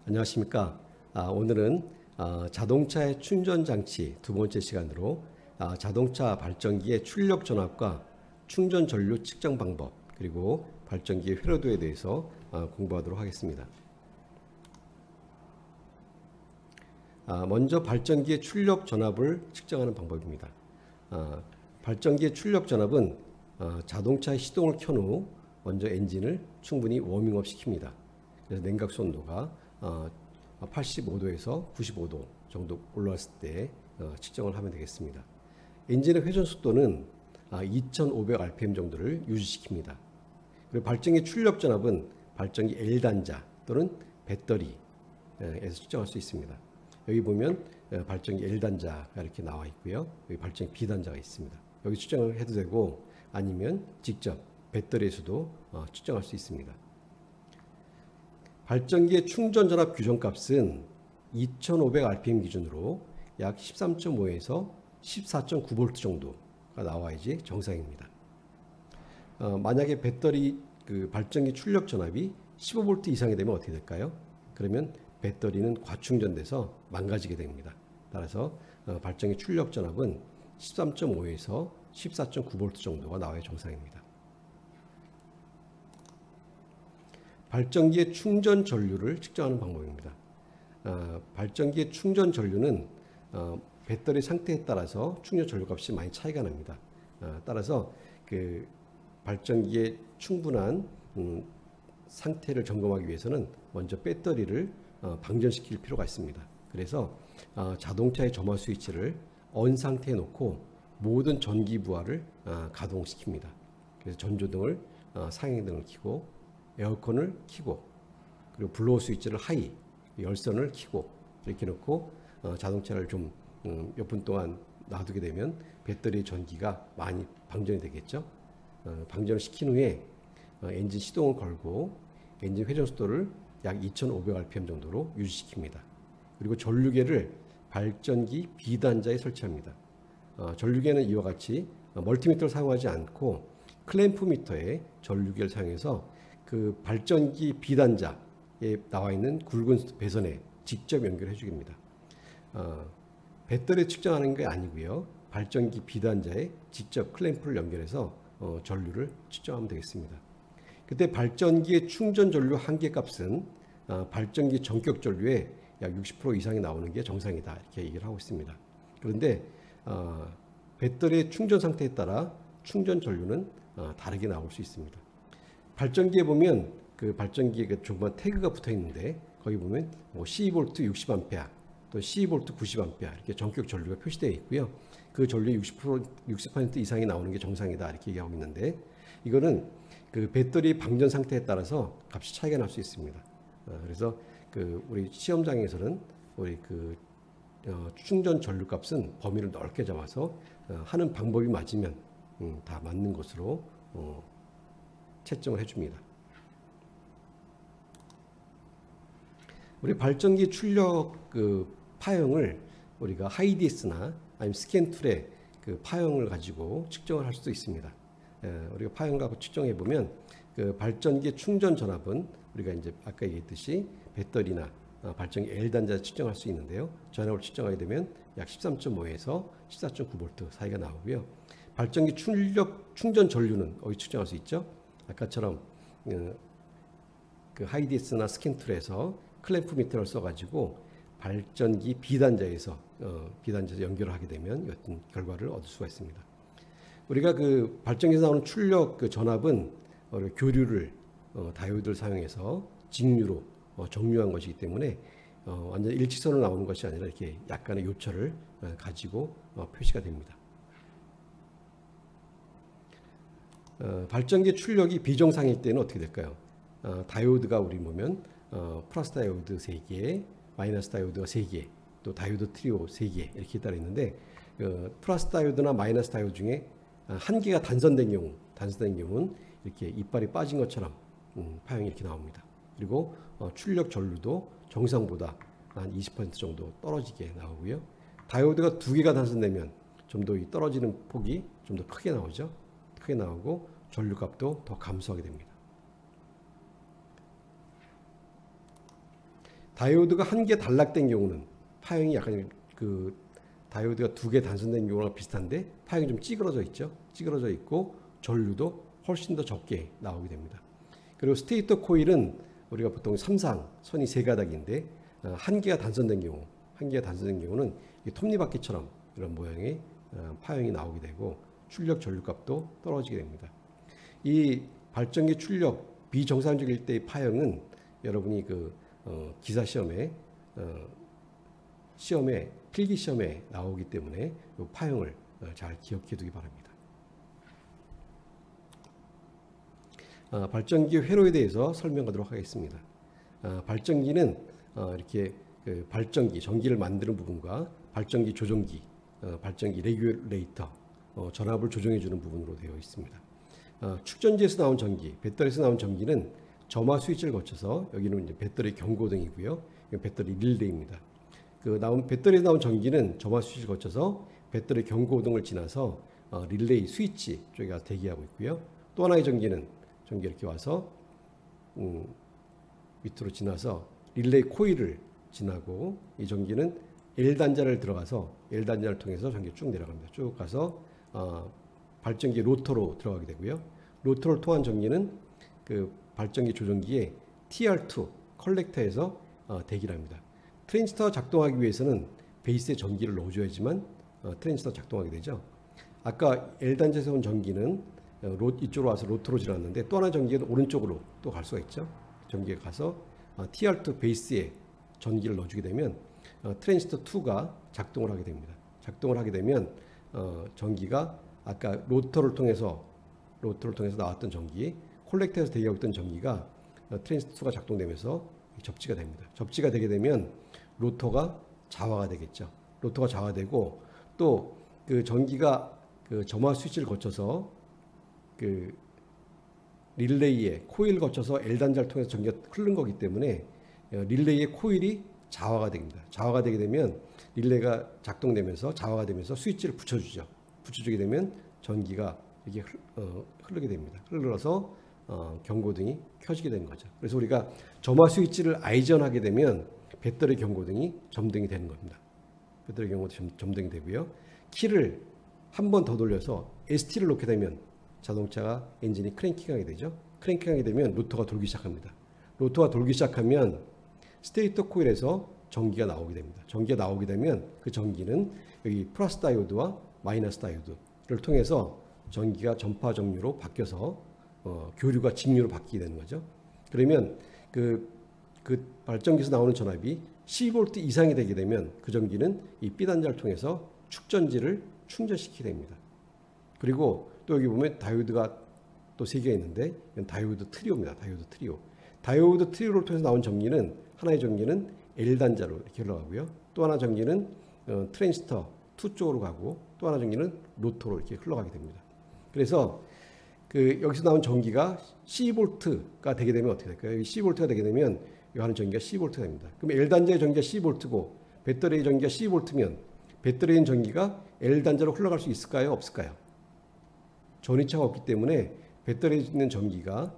안녕하십니까. 오늘은 자동차의 충전 장치 두 번째 시간으로 자동차 발전기의 출력 전압과 충전 전류 측정 방법 그리고 발전기의 회로도에 대해서 공부하도록 하겠습니다. 먼저 발전기의 출력 전압을 측정하는 방법입니다. 발전기의 출력 전압은 자동차의 시동을 켠 후 먼저 엔진을 충분히 워밍업 시킵니다. 그래서 냉각수 온도가 85도에서 95도 정도 올라왔을 때 측정을 하면 되겠습니다. 엔진의 회전 속도는 2500rpm 정도를 유지시킵니다. 그리고 발전기 출력 전압은 발전기 L단자 또는 배터리에서 측정할 수 있습니다. 여기 보면 발전기 L단자가 이렇게 나와 있고요. 여기 발전기 B단자가 있습니다. 여기 측정을 해도 되고 아니면 직접 배터리에서도 측정할 수 있습니다. 발전기의 충전 전압 규정값은 2500rpm 기준으로 약 13.5에서 14.9V 정도가 나와야지 정상입니다. 만약에 배터리 발전기 출력 전압이 15V 이상이 되면 어떻게 될까요? 그러면 배터리는 과충전돼서 망가지게 됩니다. 따라서 발전기 출력 전압은 13.5에서 14.9V 정도가 나와야 정상입니다. 발전기의 충전 전류를 측정하는 방법입니다. 발전기의 충전 전류는 배터리 상태에 따라서 충전 전류 값이 많이 차이가 납니다. 따라서 그 발전기의 충분한 상태를 점검하기 위해서는 먼저 배터리를 방전시킬 필요가 있습니다. 그래서 자동차의 점화 스위치를 ON 상태에 놓고 모든 전기 부하를 가동시킵니다. 그래서 전조등을 상향등을 켜고 에어컨을 켜고 그리고 블로어 스위치를 하이, 열선을 켜고 이렇게 놓고 자동차를 좀 몇 분 동안 놔두게 되면 배터리 전기가 많이 방전이 되겠죠. 방전을 시킨 후에 엔진 시동을 걸고 엔진 회전 속도를 약 2500rpm 정도로 유지시킵니다. 그리고 전류계를 발전기 B단자에 설치합니다. 전류계는 이와 같이 멀티미터를 사용하지 않고 클램프 미터에 전류계를 사용해서 그 발전기 B단자에 나와 있는 굵은 배선에 직접 연결해 주입니다. 배터리 측정하는 게 아니고요. 발전기 B단자에 직접 클램프를 연결해서 전류를 측정하면 되겠습니다. 그때 발전기의 충전 전류 한계값은 발전기 전격 전류의 약 60% 이상이 나오는 게 정상이다 이렇게 얘기를 하고 있습니다. 그런데 배터리의 충전 상태에 따라 충전 전류는 다르게 나올 수 있습니다. 발전기에 보면 그 발전기에 그 조그만 태그가 붙어 있는데 거기 보면 뭐 12V 60A 또 12V 90A 이렇게 전격 전류가 표시되어 있고요. 그 전류의 60% 이상이 나오는 게 정상이다 이렇게 얘기하고 있는데 이거는 그 배터리 방전 상태에 따라서 값이 차이가 날 수 있습니다. 그래서 그 우리 시험장에서는 우리 그 충전 전류 값은 범위를 넓게 잡아서 하는 방법이 맞으면 다 맞는 것으로 채점을 해줍니다. 우리 발전기 출력 그 파형을 우리가 하이디스나 아니면 스캔 툴의 그 파형을 가지고 측정을 할 수도 있습니다. 우리가 파형 갖고 측정해 보면 그 발전기 충전 전압은 우리가 이제 아까 얘기했듯이 배터리나 발전기 L단자 측정할 수 있는데요. 전압을 측정하게 되면 약 13.5에서 14.9V 사이가 나오고요. 발전기 출력 충전 전류는 어디 측정할 수 있죠? 아까처럼 그 하이디스나 스캔 툴에서 클램프 미터를 써가지고 발전기 B단자에서 연결을 하게 되면 어떤 결과를 얻을 수가 있습니다. 우리가 그 발전기에서 나오는 출력 그 전압은 교류를 다이오드를 사용해서 직류로 정류한 것이기 때문에 완전 일직선으로 나오는 것이 아니라 이렇게 약간의 요철을 가지고 표시가 됩니다. 발전기 출력이 비정상일 때는 어떻게 될까요? 다이오드가 우리 보면 플러스 다이오드 3개, 마이너스 다이오드가 3개, 또 다이오드 트리오 3개 이렇게 따라 있는데 플러스 다이오드나 마이너스 다이오드 중에 한 개가 단선된 경우는 이렇게 이빨이 빠진 것처럼 파형이 이렇게 나옵니다. 그리고 출력 전류도 정상보다 한 20% 정도 떨어지게 나오고요. 다이오드가 2개가 단선되면 좀 더 떨어지는 폭이 좀 더 크게 나오죠. 크게 나오고 전류값도 더 감소하게 됩니다. 다이오드가 한 개 단락된 경우는 파형이 약간 그 다이오드가 두 개 단선된 경우랑 비슷한데 파형이 좀 찌그러져 있죠. 찌그러져 있고 전류도 훨씬 더 적게 나오게 됩니다. 그리고 스테이터 코일은 우리가 보통 3상 선이 세 가닥인데 한 개가 단선된 경우는 톱니바퀴처럼 이런 모양의 파형이 나오게 되고 출력 전류값도 떨어지게 됩니다. 이 발전기 출력 비정상적일 때의 파형은 여러분이 기사 시험에 필기 시험에 나오기 때문에 이 파형을 잘 기억해 두기 바랍니다. 발전기 회로에 대해서 설명하도록 하겠습니다. 발전기는 이렇게 발전기, 전기를 만드는 부분과 발전기 조종기, 발전기 레귤레이터, 전압을 조정해 주는 부분으로 되어 있습니다. 축전지에서 나온 전기, 배터리에서 나온 전기는 점화 스위치를 거쳐서 여기는 이제 배터리 경고등이고요. 배터리 릴레이입니다. 배터리에서 나온 전기는 점화 스위치를 거쳐서 배터리 경고등을 지나서 릴레이 스위치 쪽에 가서 대기하고 있고요. 또 하나의 전기는 이렇게 와서 밑으로 지나서 릴레이 코일을 지나고 이 전기는 L단자를 들어가서 L단자를 통해서 전기가 쭉 내려갑니다. 쭉 가서 발전기 로터로 들어가게 되고요. 로터를 통한 전기는 그 발전기 조종기의 TR2 컬렉터에서 대기를 합니다. 트랜지스터가 작동하기 위해서는 베이스에 전기를 넣어줘야지만 트랜지스터가 작동하게 되죠. 아까 L단자에서 온 전기는 이쪽으로 와서 로터로 지났는데 또 하나 전기가 오른쪽으로 또 갈 수가 있죠. 전기가 가서 TR2 베이스에 전기를 넣어주게 되면 트랜지스터 2가 작동을 하게 됩니다. 작동을 하게 되면 전기가 아까 로터를 통해서 나왔던 전기, 콜렉터에서 대기하고 있던 전기가 트랜지스터 2가 작동되면서 접지가 됩니다. 접지가 되게 되면 로터가 자화가 되겠죠. 로터가 자화되고 또 그 전기가 그 점화 스위치를 거쳐서 그 릴레이의 코일을 거쳐서 L단자를 통해서 전기가 흐른 거기 때문에 릴레이의 코일이 자화가 됩니다. 자화가 되게 되면 릴레이가 작동되면서 자화가 되면서 스위치를 붙여주죠. 붙여주게 되면 전기가 이게 흐르게 됩니다. 흘러서 경고등이 켜지게 되는 거죠. 그래서 우리가 점화 스위치를 아이전하게 되면 배터리 경고등이 점등이 되는 겁니다. 배터리 경고등이 점등이 되고요. 키를 한 번 더 돌려서 ST를 놓게 되면 자동차가 엔진이 크랭킹하게 되죠. 크랭킹하게 되면 로터가 돌기 시작합니다. 로터가 돌기 시작하면 스테이터 코일에서 전기가 나오게 됩니다. 전기가 나오게 되면 그 전기는 여기 플러스 다이오드와 마이너스 다이오드를 통해서 전기가 전파 정류로 바뀌어서 교류가 직류로 바뀌게 되는 거죠. 그러면 그 발전기에서 나오는 전압이 12V 이상이 되게 되면 그 전기는 이 B단자를 통해서 축전지를 충전시키게 됩니다. 그리고 또 여기 보면 다이오드가 또 3개가 있는데 이건 다이오드 트리오입니다. 다이오드 트리오. 다이오드 트리오를 통해서 나온 전기는 하나의 전기는 L단자로 이렇게 흘러가고요. 또 하나 전기는 트랜지스터 2 쪽으로 가고 또 하나 전기는 로터로 이렇게 흘러가게 됩니다. 그래서 여기서 나온 전기가 12V가 되게 되면 어떻게 될까요? 12V가 되게 되면 이 하는 전기가 12V가 됩니다. 그럼 L단자의 전기가 12V고 배터리의 전기가 12V면 배터리의 전기가 L단자로 흘러갈 수 있을까요? 없을까요? 전위차가 없기 때문에 배터리에 있는 전기가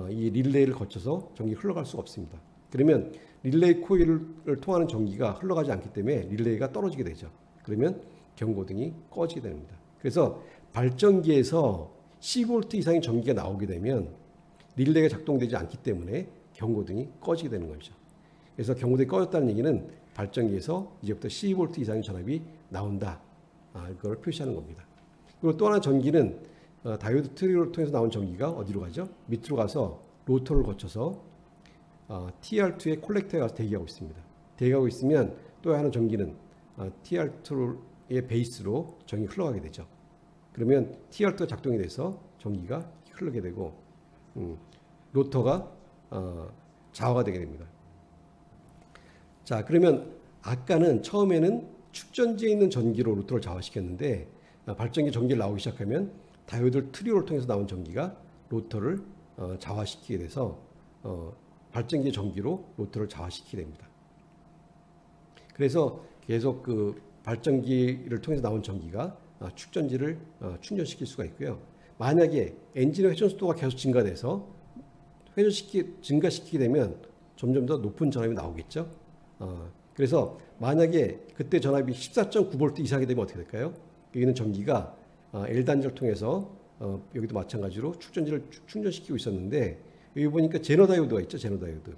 이 릴레이를 거쳐서 전기가 흘러갈 수가 없습니다. 그러면 릴레이 코일을 통하는 전기가 흘러가지 않기 때문에 릴레이가 떨어지게 되죠. 그러면 경고등이 꺼지게 됩니다. 그래서 발전기에서 10V 이상의 전기가 나오게 되면 릴레이가 작동되지 않기 때문에 경고등이 꺼지게 되는 거죠. 그래서 경고등이 꺼졌다는 얘기는 발전기에서 이제부터 12V 이상의 전압이 나온다. 이걸 표시하는 겁니다. 그리고 또 하나 전기는 다이오드 트리오를 통해서 나온 전기가 어디로 가죠? 밑으로 가서 로터를 거쳐서 TR2의 콜렉터에 가서 대기하고 있습니다. 대기하고 있으면 또 하나 전기는 TR2의 베이스로 전기가 흘러가게 되죠. 그러면 TR2가 작동이 돼서 전기가 흐르게 되고 로터가 자화가 되게 됩니다. 자, 그러면 아까는 처음에는 축전지에 있는 전기로 로터를 자화시켰는데 발전기 전기를 나오기 시작하면 다이오드 트리오를 통해서 나온 전기가 로터를 자화시키게 돼서 발전기 전기로 로터를 자화시키게 됩니다. 그래서 계속 그 발전기를 통해서 나온 전기가 축전지를 충전시킬 수가 있고요. 만약에 엔진의 회전 속도가 계속 증가돼서 증가시키게 되면 점점 더 높은 전압이 나오겠죠. 그래서 만약에 그때 전압이 14.9V 이상이 되면 어떻게 될까요? 여기는 전기가 L단지를 통해서 여기도 마찬가지로 축전지를 충전시키고 있었는데 여기 보니까 제너 다이오드가 있죠. 제너 다이오드.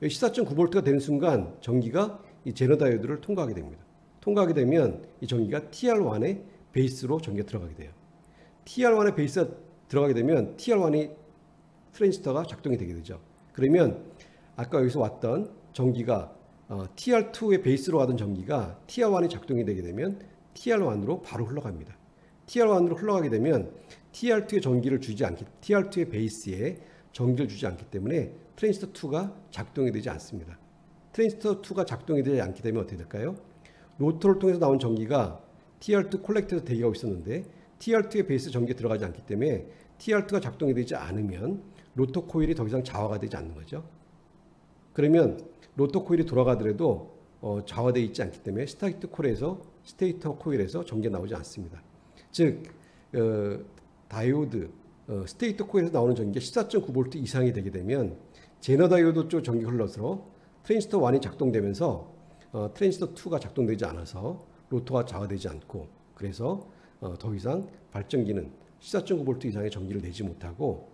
여기 14.9V가 되는 순간 전기가 이 제너 다이오드를 통과하게 됩니다. 통과하게 되면 이 전기가 TR1의 베이스로 전기가 들어가게 돼요. TR1의 베이스가 들어가게 되면 TR1이 트랜지스터가 작동이 되게 되죠. 그러면 아까 여기서 왔던 전기가 TR2의 베이스로 가던 전기가 TR1이 작동이 되게 되면 TR1으로 바로 흘러갑니다. TR1으로 흘러가게 되면 TR2의 전기를 주지 않기, TR2의 베이스에 전기를 주지 않기 때문에 트랜지스터 2가 작동이 되지 않습니다. 트랜지스터 2가 작동이 되지 않게 되면 어떻게 될까요? 로터를 통해서 나온 전기가 TR2 콜렉터에서 대기하고 있었는데 TR2의 베이스 전기에 들어가지 않기 때문에 TR2가 작동이 되지 않으면 로터 코일이 더 이상 좌화가 되지 않는 거죠. 그러면 로터 코일이 돌아가더라도 좌화되어 있지 않기 때문에 스테이터 코일에서 전기가 나오지 않습니다. 즉 다이오드 스테이터 코일에서 나오는 전기가 14.9V 이상이 되게 되면 제너 다이오드 쪽 전기가 흘러서 트랜지스터 1이 작동되면서 트랜지스터 2가 작동되지 않아서 로터가 좌화되지 않고 그래서 더 이상 발전기는 14.9V 이상의 전기를 내지 못하고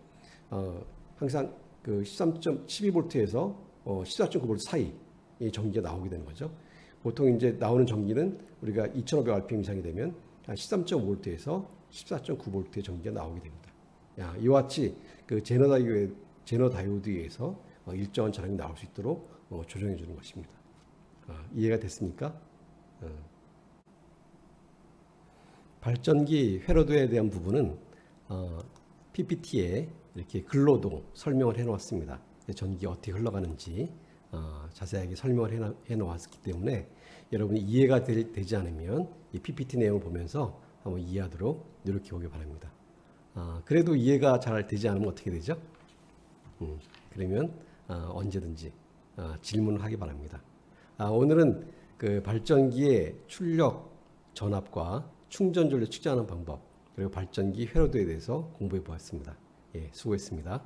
항상 그 12V에서 14.9V 사이 이 전기가 나오게 되는 거죠. 보통 이제 나오는 전기는 우리가 2500rpm 이상이 되면 한 13.5V에서 14.9V의 전기가 나오게 됩니다. 이와 같이 그 제너 다이오드에 의해서 일정한 전압이 나올 수 있도록 조정해 주는 것입니다. 이해가 됐습니까? 발전기 회로도에 대한 부분은 PPT에 이렇게 글로도 설명을 해 놓았습니다. 전기가 어떻게 흘러가는지 자세하게 설명을 해 놓았기 때문에 여러분이 이해가 되지 않으면 이 PPT 내용을 보면서 한번 이해하도록 노력해 보기 바랍니다. 그래도 이해가 잘 되지 않으면 어떻게 되죠? 그러면 언제든지 질문을 하기 바랍니다. 오늘은 그 발전기의 출력, 전압과 충전 전류 측정하는 방법 그리고 발전기 회로도에 대해서 공부해 보았습니다. 예, 수고했습니다.